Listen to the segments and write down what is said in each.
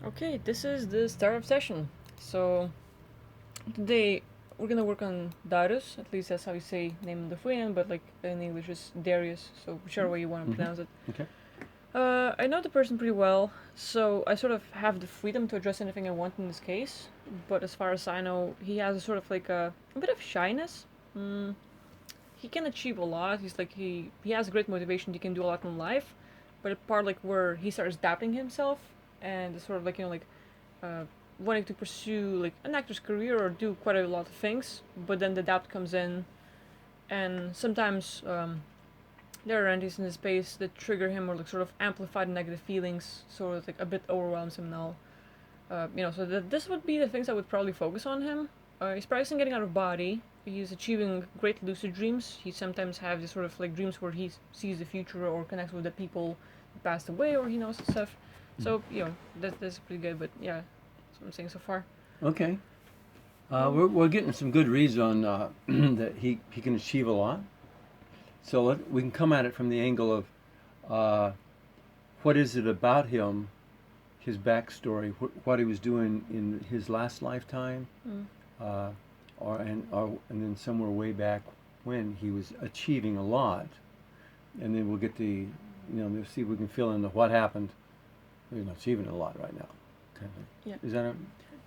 Okay, this is the start of session. So today we're gonna work on Darius. At least that's how you say name in Lithuanian, but like in English is Darius. So whichever way you want to pronounce it. Okay. I know the person pretty well, so I sort of have the freedom to address anything I want in this case. But as far as I know, he has a sort of like a bit of shyness. Mm, he can achieve a lot. He has great motivation. He can do a lot in life, but a part like where he starts doubting himself and sort of like uh, wanting to pursue like an actor's career or do quite a lot of things, but then the doubt comes in, and sometimes there are entities in the space that trigger him or like sort of amplify the negative feelings, sort of like a bit overwhelms him now. So this would be the things I would probably focus on him. He's practicing getting out of body. He's achieving great lucid dreams. He sometimes have these sort of like dreams where he sees the future or connects with the people who passed away or he knows and stuff. So that's pretty good. But yeah, that's what I'm saying so far. Okay. We're getting some good reads on that he can achieve a lot. So we can come at it from the angle of what is it about him, his backstory, what he was doing in his last lifetime, uh, or and then somewhere way back when he was achieving a lot, and then we'll get we'll see if we can fill in the what happened. He's not achieving a lot right now. Kind of. Yeah. Is that a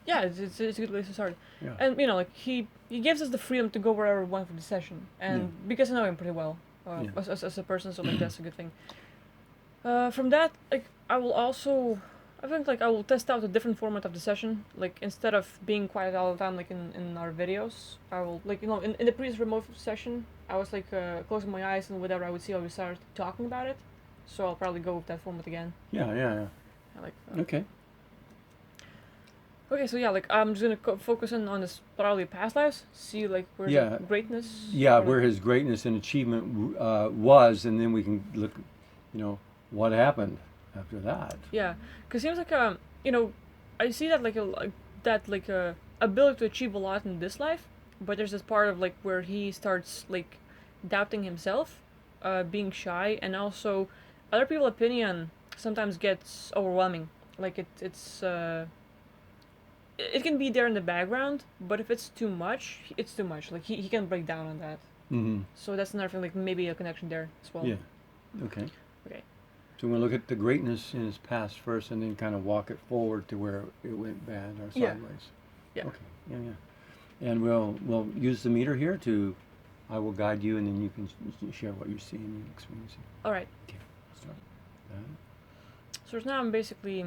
Yeah, it's a good place to start. yeah? And like he gives us the freedom to go wherever we want for the session, and because I know him pretty well Yeah. as a person, so like that's a good thing. From that, like I think like I will test out a different format of the session. Like instead of being quiet all the time, like in our videos, I will like in the previous remote session, I was like closing my eyes and whatever I would see, I would start talking about it. So I'll probably go with that format again. Yeah. I like. Okay. Okay, so yeah, like I'm just gonna focus on this probably past lives, see like where Yeah. the greatness. Yeah, or, where like, his greatness and achievement was, and then we can look, what happened after that. Yeah, because it seems like I see that like a ability to achieve a lot in this life, but there's this part of like where he starts like doubting himself, being shy, and also other people's opinion sometimes gets overwhelming. Like it can be there in the background, but if it's too much, it's too much. Like he can break down on that. Mm-hmm. So that's another thing, like maybe a connection there as well. Yeah. Okay. Okay. So we're going to look at the greatness in his past first, and then kind of walk it forward to where it went bad or Yeah. sideways. Yeah. Okay. Yeah. And we'll use the meter here to. I will guide you, and then you can share what you're seeing and experiencing. All right. Okay. Start. So now I'm basically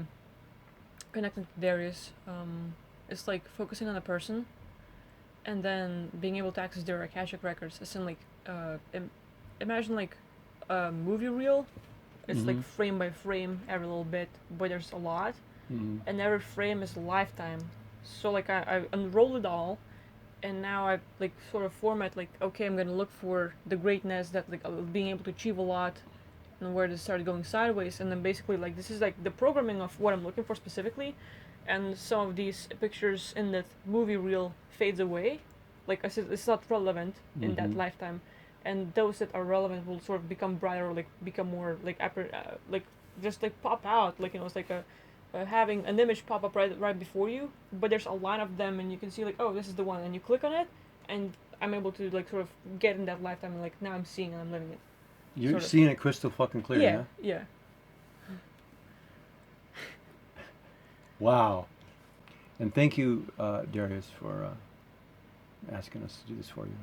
connecting to Darius. It's like focusing on a person, and then being able to access their Akashic records. As in like, imagine like a movie reel. It's like frame by frame, every little bit, but there's a lot, and every frame is a lifetime. So like I unroll it all, and now I like sort of format like, okay, I'm gonna look for the greatness that like being able to achieve a lot, and where this started going sideways, and then basically like this is like the programming of what I'm looking for specifically, and some of these pictures in that movie reel fades away, like I said, it's not relevant in that lifetime, and those that are relevant will sort of become brighter, like become more like like just like pop out, like it's like a having an image pop up right before you, but there's a line of them, and you can see like, oh, this is the one, and you click on it, and I'm able to like sort of get in that lifetime, and like now I'm seeing and I'm living it. You're sort of. seeing it crystal fucking clear, Yeah, yeah. Wow. And thank you, Darius, for asking us to do this for you.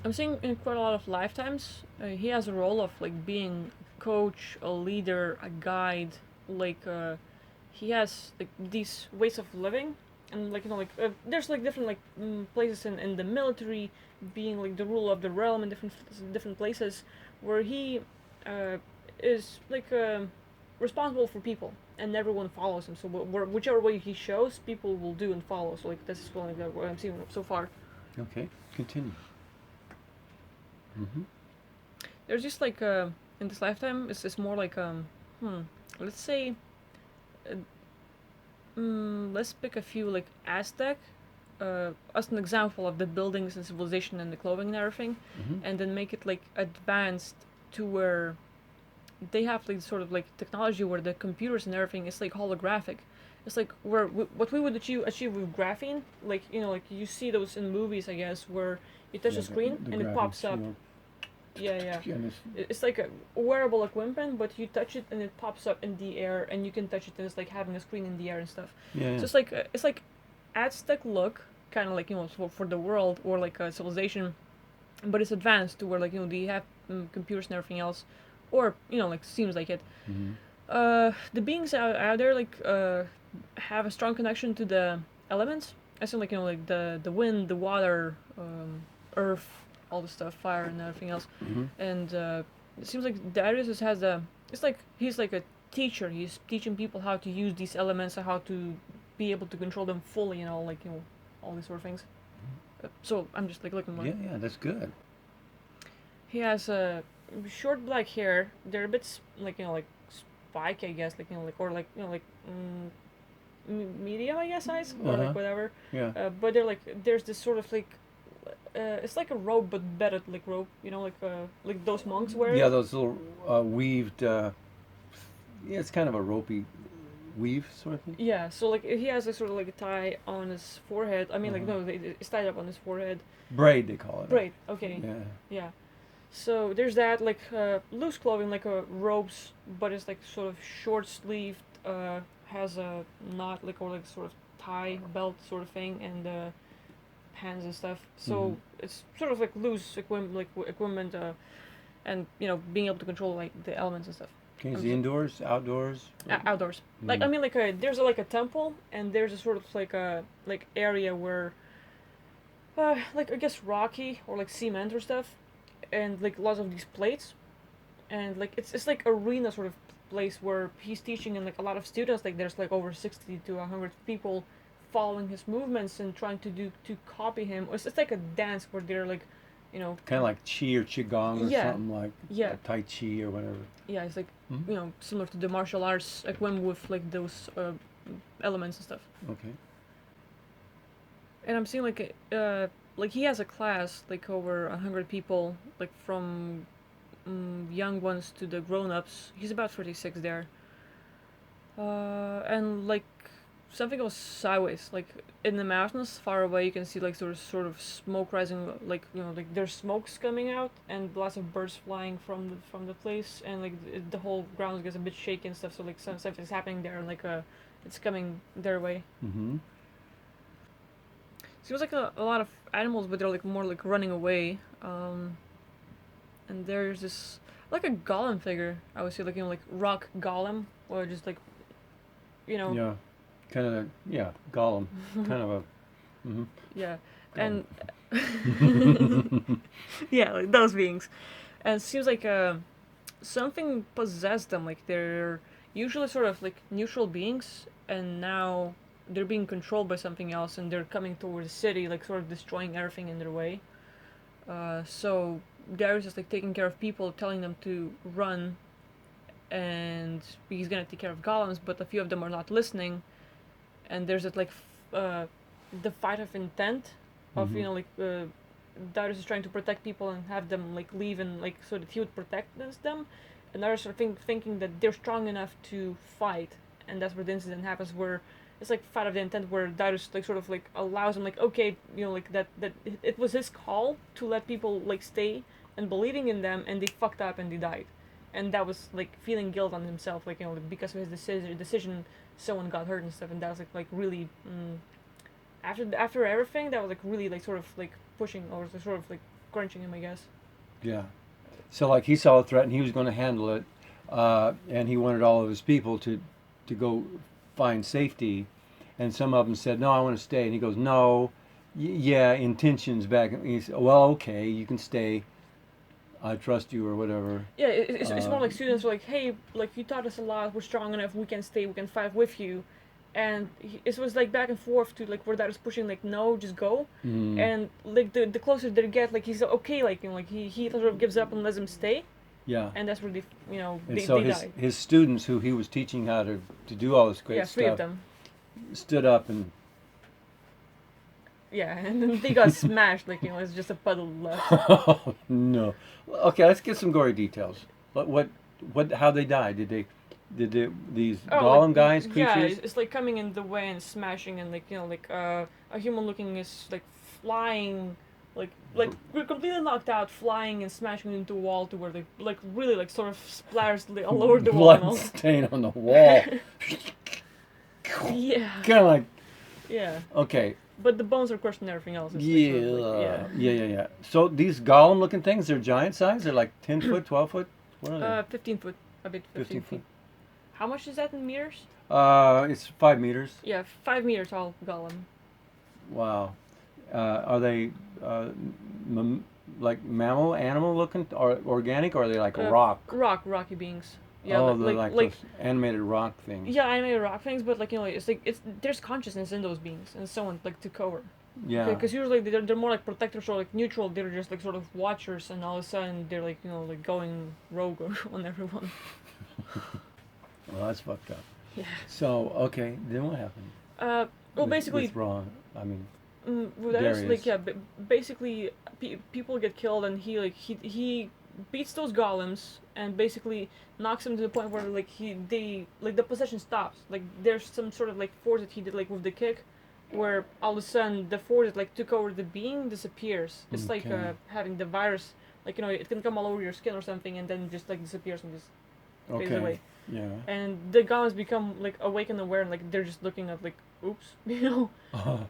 I'm seeing in quite a lot of lifetimes, he has a role of like being a coach, a leader, a guide. Like he has like these ways of living, and like there's like different like places in the military, being like the ruler of the realm in different places, where he is like responsible for people, and everyone follows him. So whichever way he shows, people will do and follow. So like this is what I'm seeing so far. Okay, continue. There's just like in this lifetime, it's more like let's say, let's pick a few like Aztec, as an example of the buildings and civilization and the clothing and everything, and then make it like advanced to where they have like sort of like technology where the computers and everything is like holographic. It's like where what we would achieve with graphene, like like you see those in movies, I guess, where you touch Yeah, a screen the and it graphing pops up. shield. Yeah, yeah. Yeah, this- It's like a wearable equipment, but you touch it and it pops up in the air, and you can touch it and it's like having a screen in the air and stuff. yeah, So yeah. it's like Aztec look, kind of like for the world or like a civilization, but it's advanced to where like they have computers and everything else, or like seems like it. Mm-hmm. The beings out there like have a strong connection to the elements. I assume like like the wind, the water, earth, all the stuff, fire and everything else. Mm-hmm. And it seems like Darius has a. It's like he's like a teacher. He's teaching people how to use these elements and how to be able to control them fully. Like all these sort of things. So I'm just like looking. Yeah, yeah, that's good. He has short black hair. They're a bit like like spike, I guess, like like or like like medium, I guess, size or Uh-huh. like whatever. Yeah. But they're like there's this sort of like it's like a robe but better like robe, like those monks wear. Yeah, those little weaved. Yeah, it's kind of a ropey weave sort of thing. Yeah, so like he has a sort of like a tie on his forehead. I mean, like Uh-huh. no, it's tied up on his forehead. Braid, they call it. Braid. Okay. Yeah. Yeah. So there's that like loose clothing like robes, but it's like sort of short sleeved. Has a knot like or like sort of tie belt sort of thing and hands and stuff. So Mhm. it's sort of like loose equipment, and being able to control like the elements and stuff. Okay, is it indoors, outdoors? Outdoors. Like I Mm. mean, like there's like a temple and there's a sort of like a like area where, like I guess rocky or like cement or stuff, and like lots of these plates, and like it's like arena sort of place where he's teaching and like a lot of students like there's like over 60 to 100 people following his movements and trying to copy him. It's like a dance where they're like, Kind of like Qi or Qigong or Yeah. something like Yeah. Tai Chi or whatever. yeah, it's like Mhm. similar to the martial arts equipment with like those elements and stuff. Okay. And I'm seeing like he has a class like over 100 people like from young ones to the grown-ups. He's about 36 there. And like something goes sideways. Like in the mountains far away, you can see like sort of smoke rising. Like like there's smokes coming out and lots of birds flying from the place, and like the whole ground gets a bit shaky and stuff. So like something's happening there, and like it's coming their way. Mm-hmm. Seems like a lot of animals, but they're like more like running away. And there's this like a golem figure. I would say like like rock golem, or just like Yeah. Kind of, yeah, Gollum. Kind of a. Mm-hmm. yeah, Golem. and yeah, like those beings. And it seems like something possessed them. Like they're usually sort of like neutral beings, and now they're being controlled by something else, and they're coming towards the city, like sort of destroying everything in their way. So Darius is like taking care of people, telling them to run, and he's gonna take care of golems, but a few of them are not listening, and there's that like the fight of intent of Mhm. like Darius is trying to protect people and have them like leave and like so that he would protect them, and Darius are thinking that they're strong enough to fight, and that's where the incident happens where it's like fight of the intent where Darius like sort of like allows him like okay like that it was his call to let people like stay and believing in them, and they fucked up and they died, and that was like feeling guilt on himself like because of his decision someone got hurt and stuff, and that was like really after everything that was like really like sort of like pushing or sort of like crunching him, I guess. Yeah. So, like, he saw a threat and he was going to handle it, and he wanted all of his people to go find safety, and some of them said, "No, I want to stay," and he goes, "No, yeah, intentions back." And he said, "Well, okay, you can stay. I trust you," or whatever. Yeah, it's more like Um, students are like, hey, like you taught us a lot, we're strong enough, we can stay, we can fight with you, and it was like back and forth to like where that is pushing like no, just go, Mm, and like the closer they get, like he's okay, like like he sort of gives up and lets them stay, yeah. and that's where they And they, so they his die. his students, who he was teaching how to do all this great Yeah, three of stuff, them. stood up and Yeah, and then they got smashed, like it's just a puddle left. oh no. Okay, let's get some gory details. What How they die? These Oh, golem guys, yeah, creatures? it's like coming in the way and smashing, and like like a human looking is like flying, like we're completely knocked out, flying and smashing into a wall to where they like really like sort of splatters all over the wall and Blood all. stain on the wall. Yeah, Kind of like, yeah. okay, But the bones are crushed and everything else. It's like sort of like yeah. So these golem-looking things, they're giant size. They're like 10 foot, 12 foot. What are they? 15 foot, a bit 15 15 feet. foot. How much is that in meters? It's 5 meters. Yeah, 5 meter tall golem. Wow. Are they like mammal, animal looking, or organic, or are they like rock? Rocky beings. Yeah, Oh, like they're like like those animated rock things. yeah, I made rock things, but like it's like it's there's consciousness in those beings, and someone like took over. Yeah. Because usually they're more like protectors or like neutral. They're just like sort of watchers, and all of a sudden they're like like going rogue on everyone. Well, that's fucked up. Yeah. So okay, then what happened? Well, with, basically, with Ron, I mean, well, that is Darius. like yeah, basically people get killed, and he beats those golems and basically knocks them to the point where like the possession stops. Like there's some sort of like force that he did like with the kick, where all of a sudden the force that like took over the being disappears. It's like Okay. having the virus, like it can come all over your skin or something, and then just like disappears and just fades Okay. away. Yeah. And the golems become like awake and aware, and like they're just looking at like oops,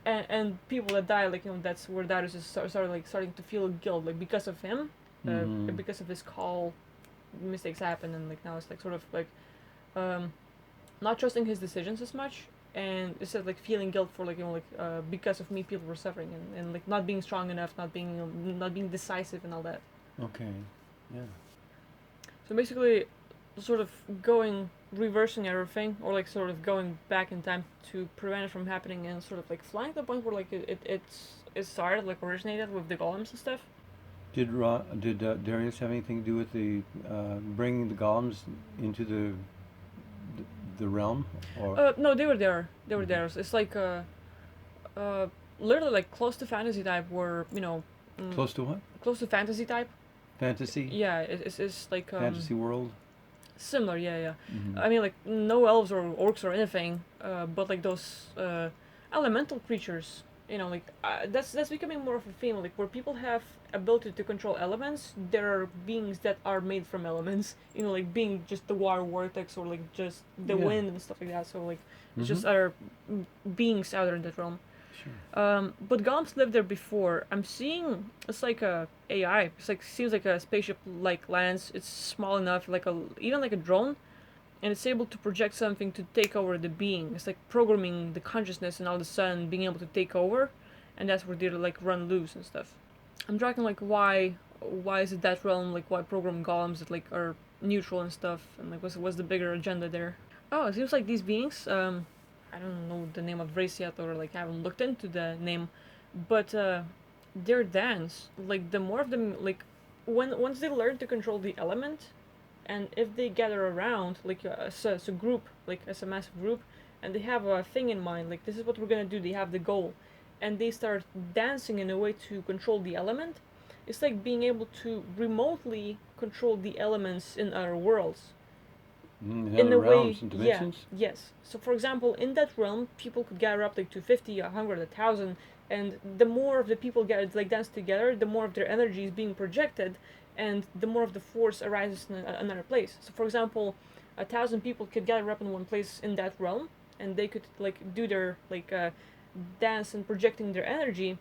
and people that die, like that's where Darius is starting to feel guilt, like because of him, Mhm. because of his call, mistakes happen, and like now it's like sort of like not trusting his decisions as much, and instead like feeling guilt for like because of me people were suffering, and like not being strong enough, not being decisive and all that. Okay. Yeah. So basically, sort of reversing everything, or like sort of going back in time to prevent it from happening, and sort of like flying to the point where like it started, like originated with the golems and stuff. Did Darius have anything to do with the bringing the golems into the realm, or? No, they were there. They were there. It's like uh, literally like close to fantasy type, where Close to what? close to fantasy type. Fantasy. Yeah, it's like Fantasy world. similar. Yeah, yeah. Mhm. I mean, like no elves or orcs or anything, but like those elemental creatures. Like that's becoming more of a theme. Like where people have ability to control elements, there are beings that are made from elements. Like being just the water vortex or like just the Yeah. wind and stuff like that. So like it's just Mhm. other beings out there in that realm. Sure. But golems lived there before. I'm seeing it's like a AI. It's like seems like a spaceship like lands. It's small enough, like even like a drone, and it's able to project something to take over the being. It's like programming the consciousness, and all of a sudden being able to take over, and that's where they like run loose and stuff. I'm tracking like why is it that realm, like why program golems that like are neutral and stuff, and like what's the bigger agenda there. Oh, it seems like these beings, I don't know the name of race yet, or like I haven't looked into the name, but their dance, like the more of them, like once they learn to control the element, and if they gather around like as a group, like as a massive group, and they have a thing in mind, like this is what we're gonna do, they have the goal, and they start dancing in a way to control the element. It's like being able to remotely control the elements in other worlds, In in other a way. realms and Yeah, dimensions. yes. So for example, in that realm people could gather up like to 50, 100, 1,000, and the more of the people get like dance together, the more of their energy is being projected, and the more of the force arises in another place. So for example, 1,000 people could gather up in one place in that realm, and they could like do their like dance and projecting their energy,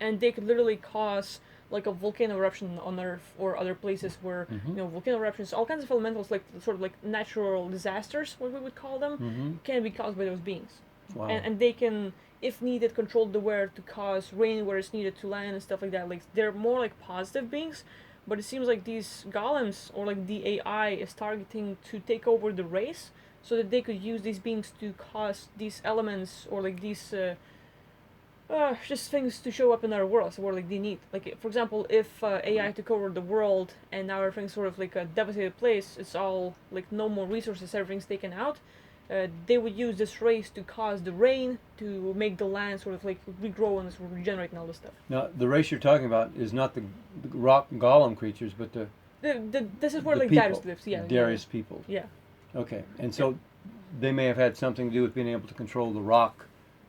and they could literally cause like a volcano eruption on Earth or other places where Mhm. volcano eruptions, all kinds of elementals, like sort of like natural disasters, what we would call them, Mhm. can be caused by those beings, Wow. and they can, if needed, control the weather to cause rain where it's needed to land and stuff like that. Like they're more like positive beings, but it seems like these golems or like the AI is targeting to take over the race so that they could use these beings to cause these elements or like these just things to show up in our world, so where like they need, like for example, if AI took over the world and now everything's sort of like a devastated place, it's all like no more resources, everything's taken out. They would use this race to cause the rain to make the land sort of like regrow and sort of regenerate and all this stuff. Now, the race you're talking about is not the rock golem creatures, but the this is where The like people. Darius lives. Yeah. Darius people. Yeah. Okay, and so they may have had something to do with being able to control the rock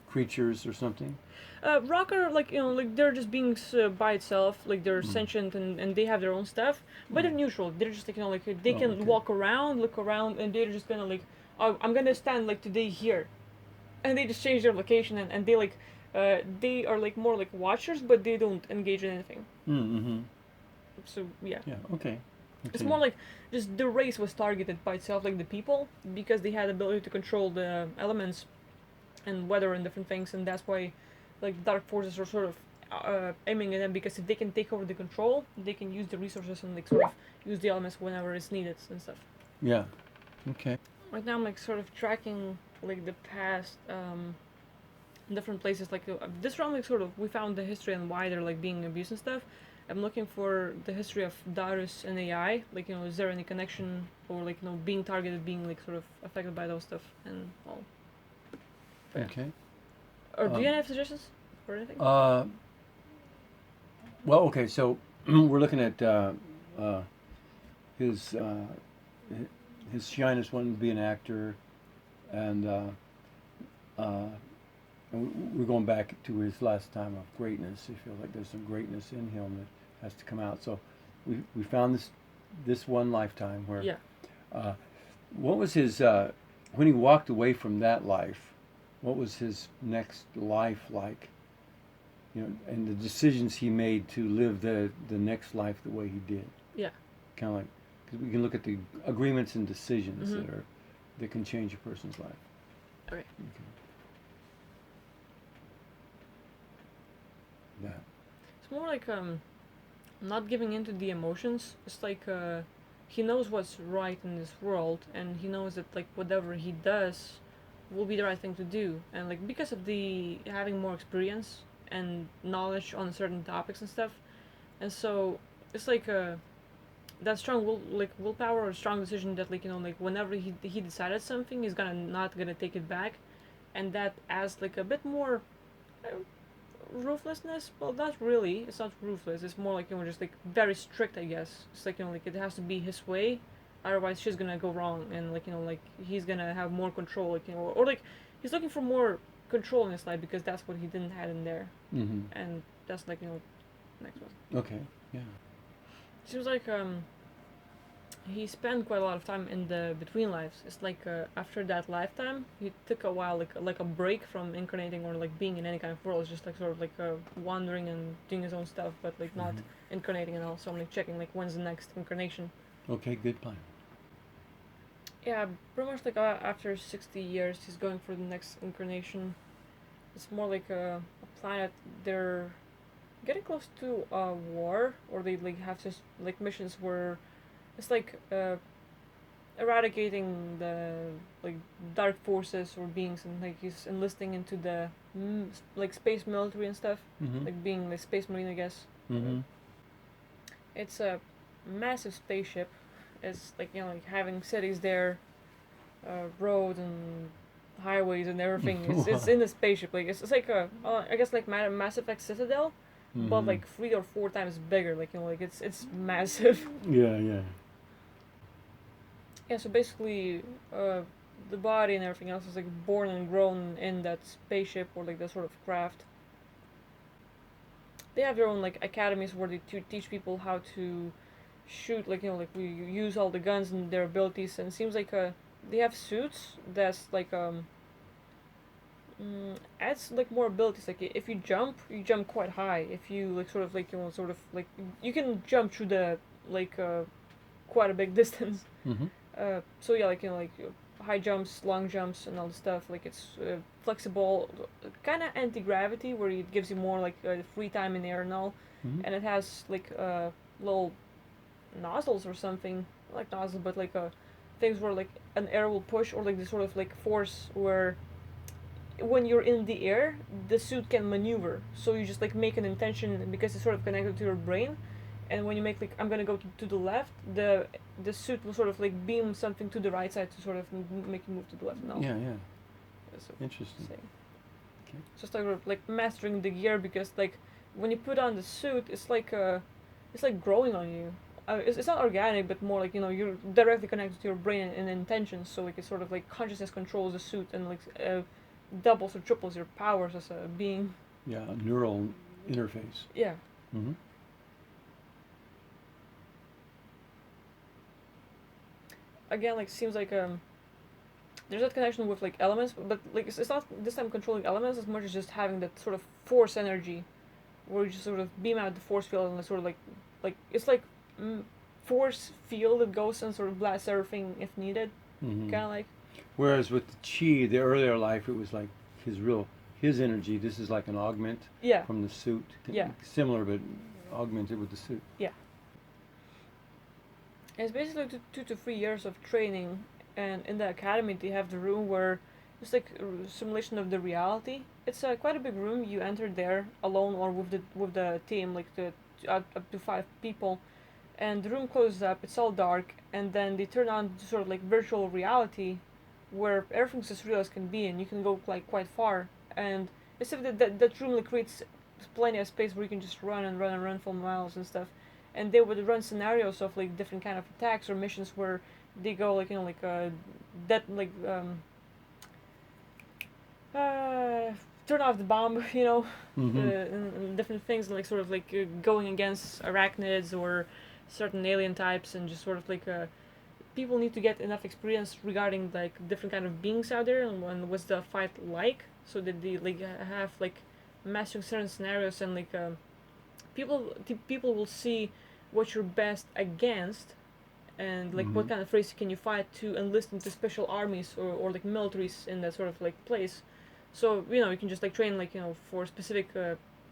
creatures or something. Rocker, like like they're just beings by itself, like they're Mm. sentient and they have their own stuff, but they're neutral. They're just like like they Oh, can okay. walk around, look around, and they're just gonna like, oh, I'm gonna stand like today here, and they just change their location and they are like more like watchers, but they don't engage in anything. Mm-hmm. So yeah, Yeah. Okay. it's more like just the race was targeted by itself, like the people, because they had the ability to control the elements and weather and different things, and that's why like dark forces are sort of aiming at them, because if they can take over the control, they can use the resources and like sort of use the elements whenever it's needed and stuff. Yeah. Okay. Right now, I'm like sort of tracking like the past different places. Like this round, like sort of we found the history and why they're like being abused and stuff. I'm looking for the history of Darius and AI. Like is there any connection or like being targeted, being like sort of affected by those stuff and all. But, yeah. Okay. Or do you have suggestions or anything? Well, okay. So we're looking at his his shyness wanting to be an actor, and we're going back to his last time of greatness. He feels like there's some greatness in him that has to come out. So we found this one lifetime where Yeah. what was his when he walked away from that life, what was his next life like? And the decisions he made to live the next life the way he did. Yeah. Kind of like, because we can look at the agreements and decisions Mhm. that can change a person's life. Okay. Yeah. It's more like not giving into the emotions. It's like he knows what's right in this world, and he knows that like whatever he does will be the right thing to do, and like because of the having more experience and knowledge on certain topics and stuff, and so it's like that strong willpower or strong decision that like like whenever he decided something, he's not gonna take it back, and that adds like a bit more uh, ruthlessness. Well, not really, it's not ruthless, it's more like just like very strict, I guess. It's like like it has to be his way, otherwise she's gonna go wrong, and like like he's gonna have more control, like or like he's looking for more control in his life because that's what he didn't have in there. Mm-hmm. And that's like next one. Okay. Yeah. Seems like he spent quite a lot of time in the between lives. It's like after that lifetime, he took a while, like a break from incarnating or like being in any kind of world. It's just like sort of like wandering and doing his own stuff, but like not incarnating and all. So I'm like checking like when's the next incarnation. Okay. Good plan. Yeah, pretty much like after 60 years, he's going for the next incarnation. It's more like a planet. They're getting close to a war, or they like have just like missions where it's like eradicating the like dark forces or beings, and like he's enlisting into the like space military and stuff, Mm-hmm. like being like space marine, I guess. Mm-hmm. It's a massive spaceship. It's like like having cities there, roads and highways and everything. It's in the spaceship. Like it's like a I guess like Mass Effect Citadel, but Mm-hmm. like 3 or 4 times bigger. Like like it's massive. Yeah. Yeah. Yeah. So basically, the body and everything else is like born and grown in that spaceship or like that sort of craft. They have their own like academies where they teach people how to shoot, like like we use all the guns and their abilities, and it seems like they have suits that's like adds like more abilities. Like if you jump quite high. If you like sort of like sort of like you can jump through the like quite a big distance. Mm-hmm. So yeah, like like high jumps, long jumps, and all the stuff. Like it's flexible, kind of anti-gravity, where it gives you more like free time in the air and all. Mm-hmm. And it has like little nozzles or something, like nozzles, but like things where like an air will push, or like the sort of like force where when you're in the air, the suit can maneuver. So you just like make an intention because it's sort of connected to your brain, and when you make like I'm gonna go to the left, the suit will sort of like beam something to the right side to sort of make you move to the left. No. Yeah. Yeah. So Interesting. same. Okay. Just like mastering the gear, because like when you put on the suit, it's like growing on you. it's not organic, but more like you're directly connected to your brain and intentions. So like it's sort of like consciousness controls the suit and like doubles or triples your powers as a being. Yeah, a neural interface. Yeah. Mm-hmm. Again, like seems like there's that connection with like elements, but like it's not this time controlling elements as much as just having that sort of force energy, where you just sort of beam out the force field and sort of like it's like force field that goes and sort of blasts everything if needed, Mm-hmm. kind of like. Whereas with the chi, the earlier life, it was like his energy. This is like an augment Yeah. from the suit. Yeah. Similar, but augmented with the suit. Yeah. And it's basically 2 to 3 years of training, and in the academy they have the room where it's like a simulation of the reality. It's quite a big room. You enter there alone or with the team, like up to 5 people, and the room closes up. It's all dark, and then they turn on sort of like virtual reality, where everything's as real as can be, and you can go like quite far. And it's if that room like creates plenty of space where you can just run and run and run for miles and stuff. And they would run scenarios of like different kind of attacks or missions where they go like like that like turn off the bomb, Mm-hmm. and different things like sort of like going against arachnids or certain alien types, and just sort of like people need to get enough experience regarding like different kind of beings out there and what's the fight like, so that they like have like mastering certain scenarios, and like people will see what you're best against, and like what Mm-hmm. kind of race can you fight to enlist into special armies or like militaries in that sort of like place. So you can just like train like for specific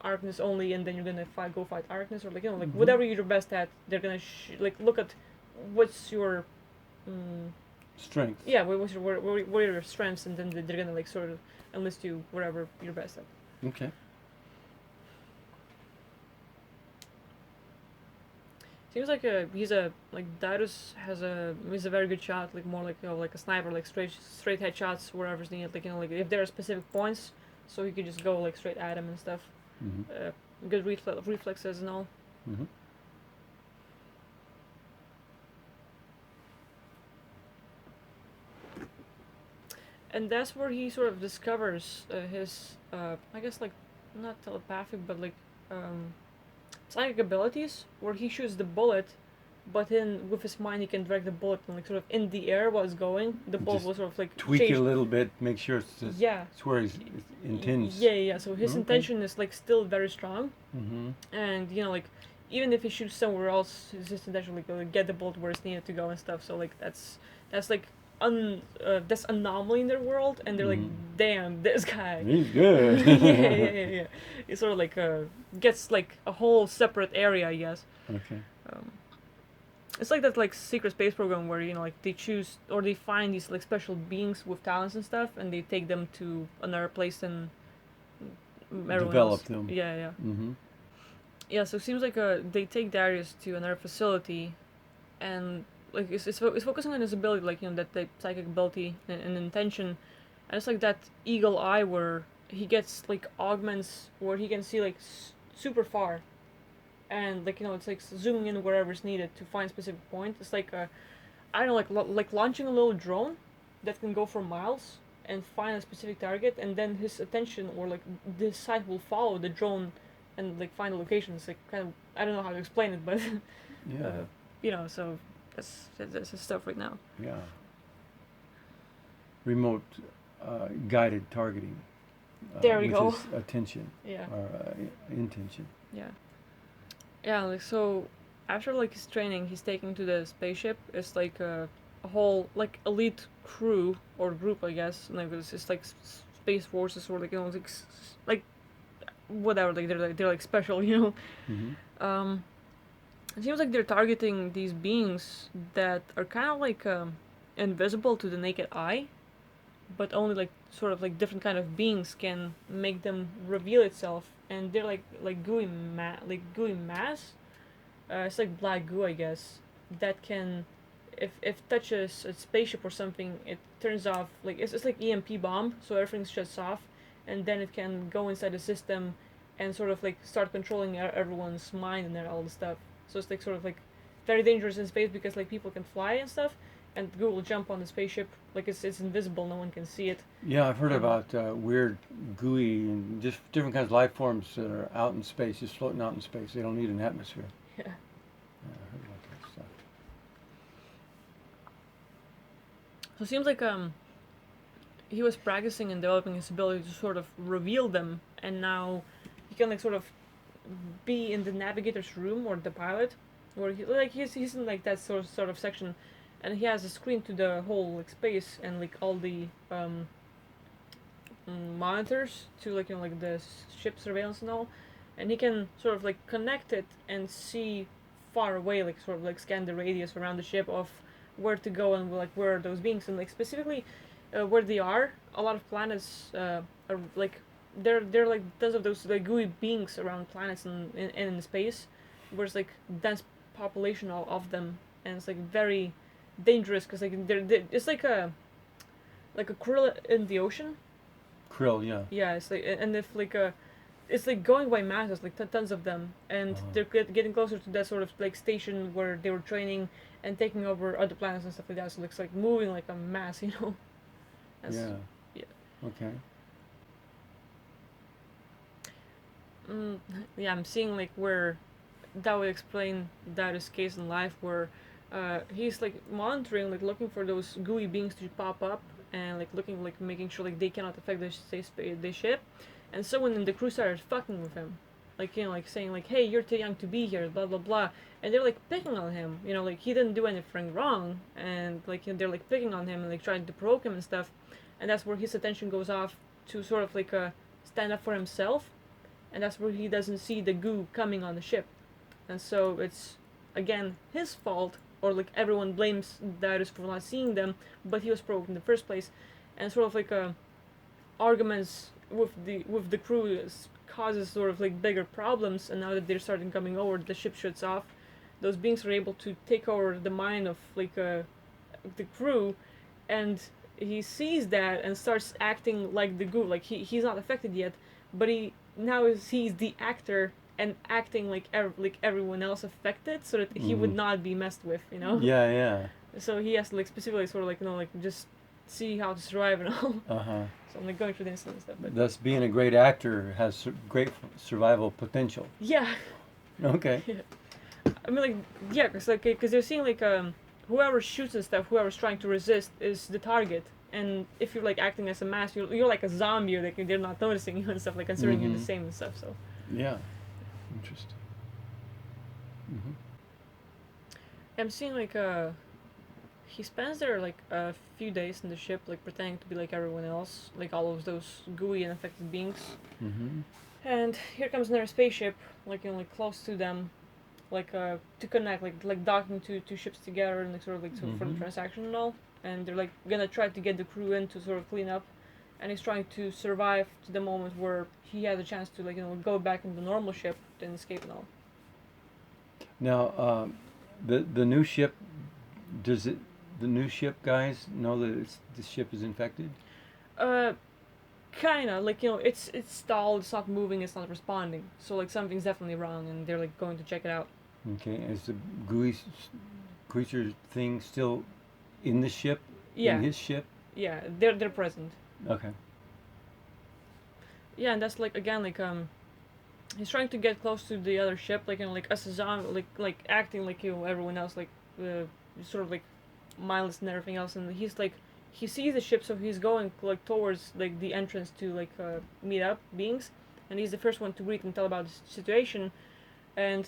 Arcness only, and then you're gonna go fight Arcness, or like like Mm-hmm. whatever you're best at. They're gonna like look at what's your Strength. yeah, what are your strengths, and then they're gonna like sort of enlist you wherever you're best at. Okay. Seems like Darius he's a very good shot, like more like like a sniper, like straight headshots wherever's needed, like like if there are specific points, so he could just go like straight at him and stuff. Mm-hmm. Good reflexes and all. Mm-hmm. And that's where he sort of discovers his I guess like not telepathic but like psychic abilities, where he shoots the bullet, but then with his mind he can direct the bullet and like sort of in the air while it's going. The bullet Just will sort of like Tweak change. it a little bit. Make sure Yeah. it's where he intends. Yeah. So his Okay. intention is like still very strong, Mm-hmm. and like even if he shoots somewhere else, his intention like get the bullet where it's needed to go and stuff. So like that's like that's anomaly in their world, and they're like, damn, this guy. He's good. yeah. He sort of like gets like a whole separate area, I guess. Okay. It's like that like secret space program where like they choose or they find these like special beings with talents and stuff, and they take them to another place and everyone Develop else. them. Yeah. Mm-hmm. Yeah, so it seems like they take Darius to another facility, and like it's focusing on his ability, like that the psychic ability and intention, and it's like that eagle eye where he gets like augments where he can see like super far, and like it's like zooming in wherever's needed to find a specific point. It's like I don't know, like launching a little drone that can go for miles and find a specific target, and then his attention or like this side will follow the drone and like find the location. It's like kind of I don't know how to explain it, but Yeah. So that's his stuff right now. Yeah. Remote guided targeting. There we with go. his attention Yeah. or intention. Yeah, like so after like his training, he's taken to the spaceship. It's like a whole like elite crew or group, I guess. Like it's like space forces or like like whatever. Like they're like special, Mm-hmm. It seems like they're targeting these beings that are kind of like invisible to the naked eye, but only like sort of like different kind of beings can make them reveal itself, and they're like gooey mass. It's like black goo, I guess, that can, if touches a spaceship or something, it turns off like it's like EMP bomb, so everything shuts off, and then it can go inside the system, and sort of like start controlling everyone's mind and all the stuff. So it's like sort of like very dangerous in space because like people can fly and stuff, and the goo will jump on the spaceship like it's invisible, no one can see it. Yeah, I've heard And about weird, gooey, and just different kinds of life forms that are out in space, just floating out in space. They don't need an atmosphere. yeah. Yeah, I heard about that stuff. So it seems like he was practicing and developing his ability to sort of reveal them, and now he can like sort of be in the navigator's room or the pilot, where he's in like that sort of section, and he has a screen to the whole like space and like all the monitors to like like the ship surveillance and all, and he can sort of like connect it and see far away, like sort of like scan the radius around the ship of where to go and like where are those beings and like specifically where they are. A lot of planets are like they're like tons of those like gooey beings around planets in space, where it's like dense population of them, and it's like very dangerous because like they're it's like a krill in the ocean. Krill, yeah. Yeah, it's like and if like it's like going by masses, like tons of them, and they're getting closer to that sort of like station where they were training and taking over other planets and stuff like that. So it's like moving like a mass, you know. That's, Yeah. yeah. Okay. Mm, yeah, I'm seeing like where that would explain Darius' case in life, where he's like monitoring, like looking for those gooey beings to pop up, and like looking, like making sure like they cannot affect the ship, and someone in the crew started fucking with him, like like saying like, hey, you're too young to be here, blah blah blah, and they're like picking on him, like he didn't do anything wrong, and like they're like picking on him and like trying to provoke him and stuff, and that's where his attention goes off to sort of like stand up for himself, and that's where he doesn't see the goo coming on the ship, and so it's again his fault, or like everyone blames Darius for not seeing them, but he was provoked in the first place, and sort of like arguments with the crew causes sort of like bigger problems, and now that they're starting coming over, the ship shuts off. Those beings are able to take over the mind of like the crew, and he sees that and starts acting like the goo. Like he's not affected yet, but he now sees the actor and acting like like everyone else affected, so that he would not be messed with, Yeah, yeah. So he has to like specifically sort of like like just see how to survive and all. Uh-huh. So I'm like going through the incident and stuff, but Thus, being a great actor has great survival potential. yeah. Okay. Yeah. I mean, like, yeah, because they're seeing like whoever shoots and stuff, whoever's trying to resist is the target, and if you're like acting as a mask, you're like a zombie, or like they're not noticing you and stuff, like considering you're the same and stuff. So Yeah. Interesting. I'm seeing like he spends there like a few days in the ship, like pretending to be like everyone else, like all of those gooey and affected beings. And here comes another spaceship, like like close to them, like to connect, like docking two ships together, and like sort of like for the transaction and all. And they're like gonna try to get the crew in to sort of clean up, and he's trying to survive to the moment where he has a chance to like go back in the normal ship and escape and all. Now, the new ship, does it? The new ship guys know that the ship is infected? Kinda like it's stalled, it's not moving, it's not responding. So like something's definitely wrong, and they're like going to check it out. Okay. Is the gooey creature thing still in the ship? Yeah. In his ship? Yeah, they're present. Okay. Yeah, and that's like again like he's trying to get close to the other ship, like like as a zombie, like acting like everyone else, like sort of like mindless and everything else, and he's like he sees the ship, so he's going like towards like the entrance to like meet up beings, and he's the first one to greet and tell about the situation, and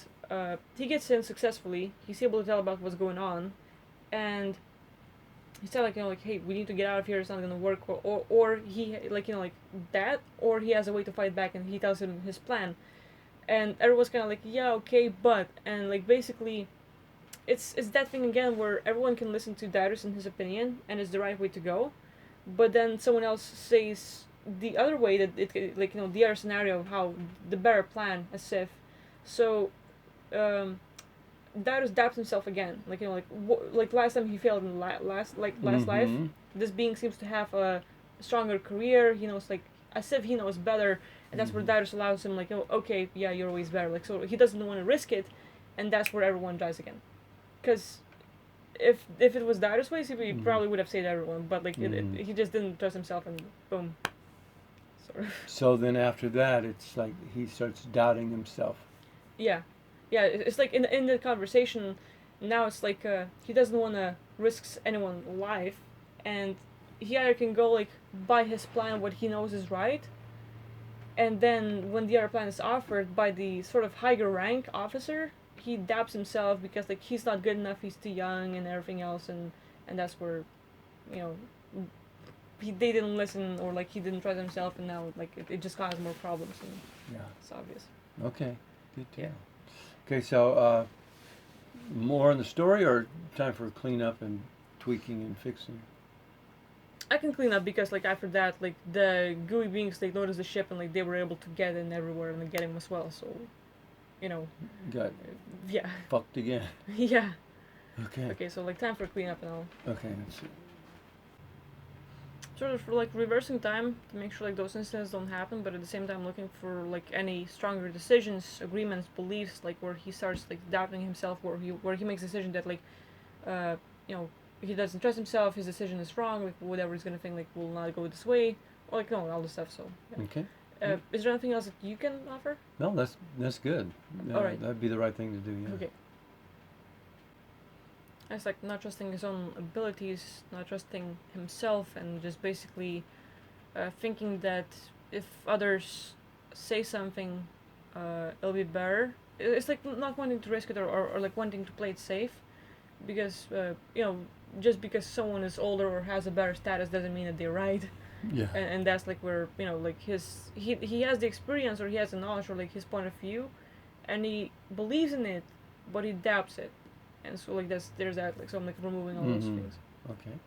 he gets in successfully. He's able to tell about what's going on, and he said like like, hey, we need to get out of here, it's not gonna work, or he like like that, or he has a way to fight back, and he tells him his plan, and everyone's kind of like, yeah, okay, but, and like basically it's that thing again where everyone can listen to Darius and his opinion, and it's the right way to go, but then someone else says the other way, that it like the other scenario of how the better plan as if, so Darius doubts himself again, like like last time he failed in last life. This being seems to have a stronger career. He knows like as if he knows better, and that's where Darius allows him like, oh, okay, yeah, you're always better, like, so he doesn't want to risk it, and that's where everyone dies again. because if it was Darius' ways, he Mhm. probably would have saved everyone. But like Mhm. he just didn't trust himself, and boom, sort of. So then after that, it's like he starts doubting himself. Yeah, yeah. It's like in the conversation, now it's like he doesn't want to risk anyone's life, and he either can go like by his plan, what he knows is right, and then when the other plan is offered by the sort of higher rank officer, he doubts himself because like he's not good enough, he's too young, and everything else, and that's where, you know, they didn't listen, or like he didn't trust himself, and now like it just caused more problems, and Yeah. it's obvious. Okay. Good to Yeah. know. Okay, so more on the story, or time for cleanup and tweaking and fixing? I can clean up because like after that, like the gooey beings they noticed the ship and like they were able to get in everywhere and like, get him as well. So, you know, Got yeah, fucked again. yeah. Okay. Okay, so like time for cleanup and all. Okay. Let's see. Sort of for like reversing time to make sure like those incidents don't happen, but at the same time looking for like any stronger decisions, agreements, beliefs, like where he starts like doubting himself, where he makes a decision that like, uh, you know, he doesn't trust himself, his decision is wrong, like whatever he's gonna think like will not go this way, or like no all this stuff. So yeah. Okay. Is there anything else that you can offer? No, that's good. All right. That'd be the right thing to do. Yeah. Okay. It's like not trusting his own abilities, not trusting himself, and just basically thinking that if others say something, it'll be better. It's like not wanting to risk it, or like wanting to play it safe, because just because someone is older or has a better status doesn't mean that they're right. Yeah. And that's like where like he has the experience, or he has the knowledge, or like his point of view, and he believes in it, but he doubts it, and so like there's that, like, so I'm like removing all those Mhm. things. Okay.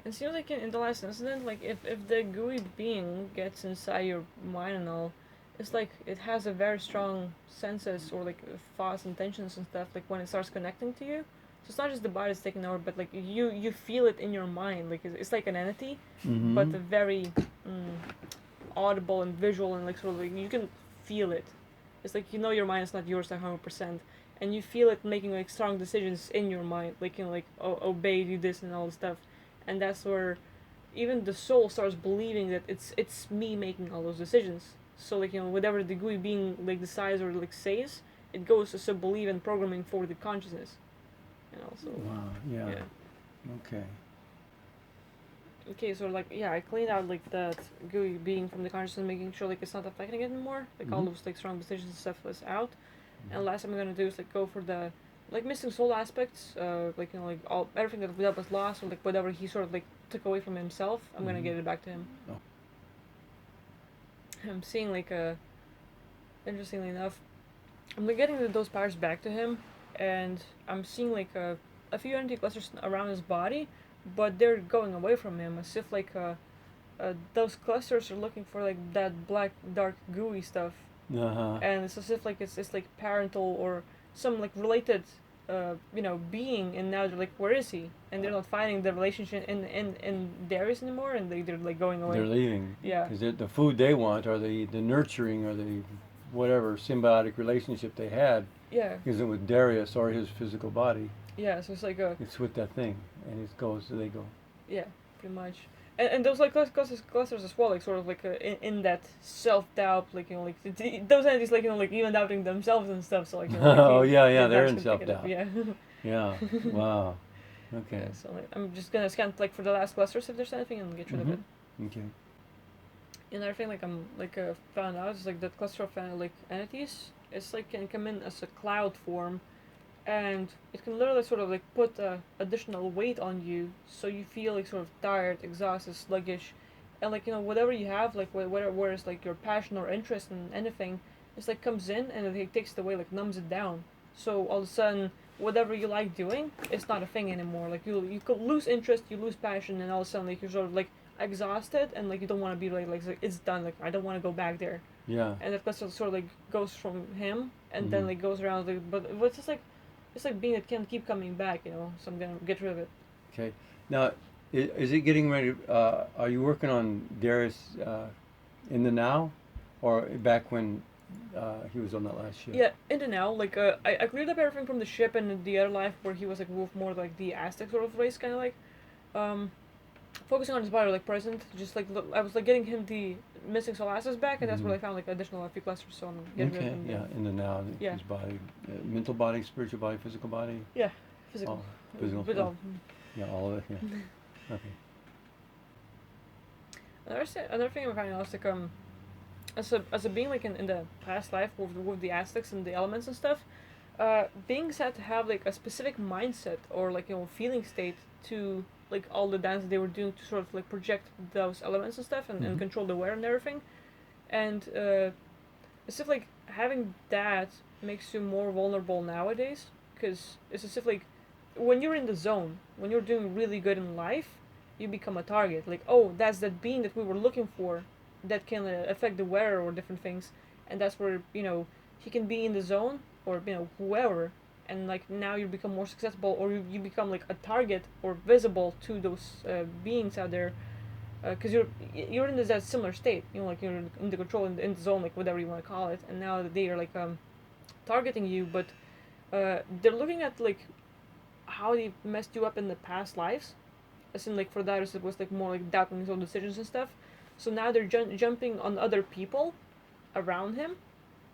And it seems like in the last incident, like if the gooey being gets inside your mind and all, it's like it has a very strong senses, or like thoughts, intentions and stuff, like when it starts connecting to you. So it's not just the body that's taking over, but like you feel it in your mind, like it's like an entity, but Mhm. a very audible and visual, and like sort of like you can feel it. It's like your mind is not yours 100%, and you feel it making like strong decisions in your mind, like like obey, do this and all this stuff, and that's where even the soul starts believing that it's me making all those decisions. So like whatever the gooey being like decides or like says, it goes as a belief and programming for the consciousness, so Wow. Yeah. yeah. Okay. Okay, so like yeah, I cleaned out like that gooey being from the consciousness, making sure like it's not affecting it anymore. Like all Mhm. those like strong decisions and stuff is out. And last thing I'm gonna do is like go for the like missing soul aspects, like like all everything that was lost, or like whatever he sort of like took away from himself. I'm gonna Mhm. get it back to him. Oh. I'm seeing like interestingly enough, I'm like getting those powers back to him, and I'm seeing like a few entity clusters around his body, but they're going away from him as if like those clusters are looking for like that black dark gooey stuff, Uh-huh. and it's as if like it's like parental or some like related being, and now they're like, where is he? And they're not finding the relationship in Darius anymore, and they're like going away. They're leaving. Yeah. Because the food they want, or the nurturing, or the whatever symbiotic relationship they had, Yeah. isn't with Darius or his physical body. Yeah, so it's like It's with that thing, and it goes. They go. yeah, pretty much. And those like clusters as well, like sort of like in that self doubt, like like those entities, like like even doubting themselves and stuff. So like like, Oh yeah, they're that's in gonna self pick it up, doubt. yeah. Yeah. Wow. Okay. Yeah, so like, I'm just gonna scan like for the last clusters if there's anything and get rid of it. Okay. Another thing like I'm like found out is like that cluster of like entities, it's like can come in as a cloud form, and it can literally sort of like put additional weight on you, so you feel like sort of tired, exhausted, sluggish, and like whatever you have, like whether it's like your passion or interest in anything, it's like comes in and it like, takes it away, like numbs it down. So all of a sudden, whatever you like doing, it's not a thing anymore. Like you could lose interest, you lose passion, and all of a sudden like you're sort of like exhausted, and like you don't want to be like it's done. Like I don't want to go back there. Yeah. And that cluster sort of like goes from him, and then Mhm. like goes around. Like, but it's just like it's like being that can keep coming back, So I'm gonna get rid of it. Okay. Now, is it getting ready? Are you working on Darius in the now, or back when he was on that last ship. Yeah, in the now, like I cleared up everything from the ship and the other life where he was like with more like the Aztec sort of race, kind of like, um, focusing on his body, like present. Just like I was like getting him the missing soul assets back, and that's where I found like additional few clusters. So I'm getting rid of Okay, them. yeah, in the now, Yeah. his body, mental body, spiritual body, physical body. Yeah, physical. Oh, physical. But all. Yeah, all of it. Yeah. Okay. Another thing I'm finding out is like as a being like in the past life with the Aztecs and the elements and stuff, beings had to have like a specific mindset or like feeling state to like all the dance they were doing to sort of like project those elements and stuff and control the wear and everything, and it's just like having that makes you more vulnerable nowadays because it's just like when you're in the zone, when you're doing really good in life, you become a target. Like, oh, that's that being that we were looking for that can affect the wearer or different things, and that's where he can be in the zone or whoever, and like now you become more successful or you become like a target or visible to those beings out there because you're in this that similar state, like you're in the control in the zone, like whatever you want to call it, and now they are like targeting you, but they're looking at like how they messed you up in the past lives. As in, like for Darius, it was like more like doubting his own decisions and stuff. So now they're jumping on other people around him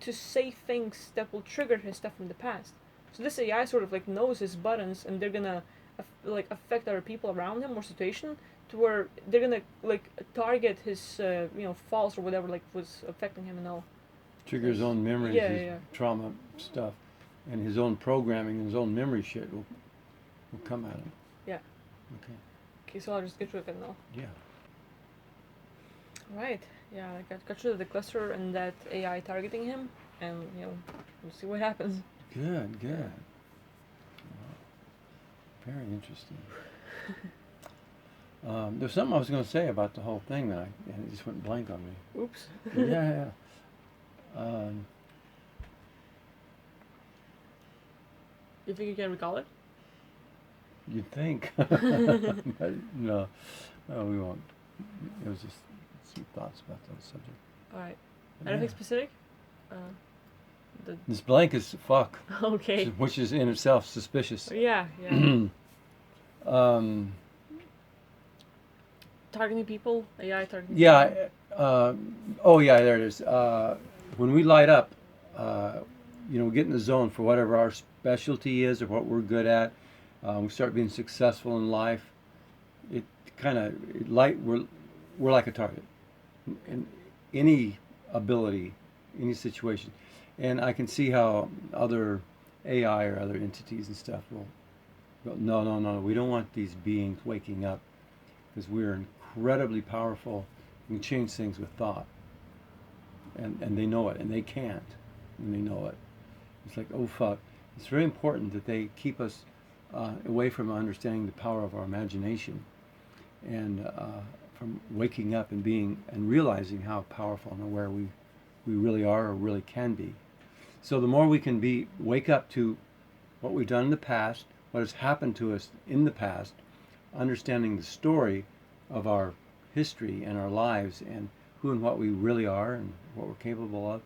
to say things that will trigger his stuff from the past. So this AI sort of like knows his buttons, and they're gonna like affect other people around him or situation to where they're gonna like target his faults or whatever like was affecting him and all. Trigger his own memories, Yeah, his yeah. trauma stuff, and his own programming, his own memory shit will come at him. Yeah. Okay. Okay, so I'll just get rid of it now. Yeah. Right. Yeah, I got rid of the cluster and that AI targeting him, and we'll see what happens. Good. Good. Wow. Very interesting. There's something I was going to say about the whole thing and it just went blank on me. Oops. Yeah. You think you can recall it? You'd think. But no, we won't. It was just some thoughts about that subject. All right. Anything specific? This blank is fuck. Okay. Which is in itself suspicious. Yeah. Targeting people, AI targeting. Yeah. People. Oh yeah, there it is. When we light up, get in the zone for whatever our specialty is or what we're good at. We start being successful in life. It kind of we're like a target in any ability, any situation, and I can see how other AI or other entities and stuff will go, no, we don't want these beings waking up because we're incredibly powerful. We can change things with thought, and they know it, and they can't, and they know it. It's like, oh fuck. It's very important that they keep us away from understanding the power of our imagination and from waking up and being and realizing how powerful and aware we really are or really can be. So the more we can wake up to what we've done in the past, what has happened to us in the past, understanding the story of our history and our lives and who and what we really are and what we're capable of,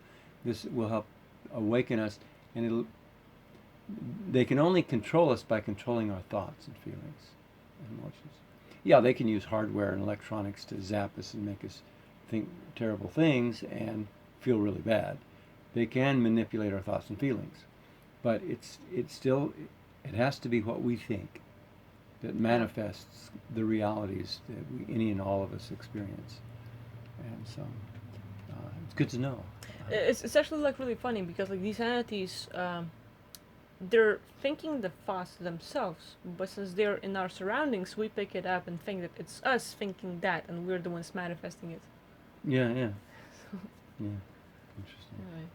this will help awaken us, and they can only control us by controlling our thoughts and feelings and emotions. Yeah, they can use hardware and electronics to zap us and make us think terrible things and feel really bad. They can manipulate our thoughts and feelings, but it has to be what we think that manifests the realities that any and all of us experience. And so it's good to know. It's actually like really funny because like these entities, they're thinking the thoughts themselves, but since they're in our surroundings, we pick it up and think that it's us thinking that, and we're the ones manifesting it. Yeah. Yeah. Interesting. Right.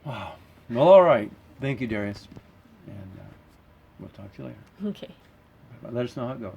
Wow. Well, all right. Thank you, Darius. And we'll talk to you later. Okay. Let us know how it goes.